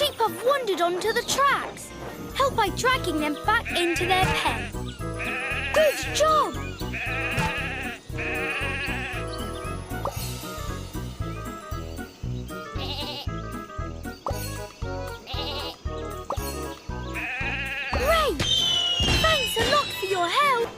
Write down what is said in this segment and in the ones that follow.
sheep have wandered onto the tracks. Help by dragging them back into their pen. Good job! Great! Thanks a lot for your help.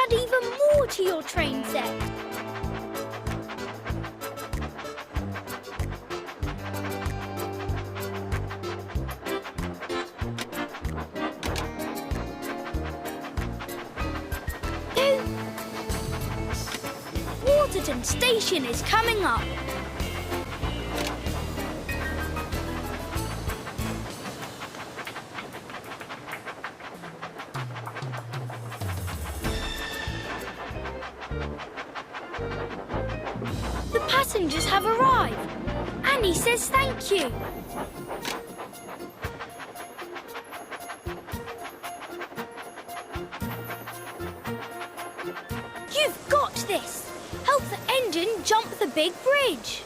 Add even more to your train set. Waterton Station is coming up. The passengers have arrived. Annie says thank you. You've got this. Help the engine jump the big bridge.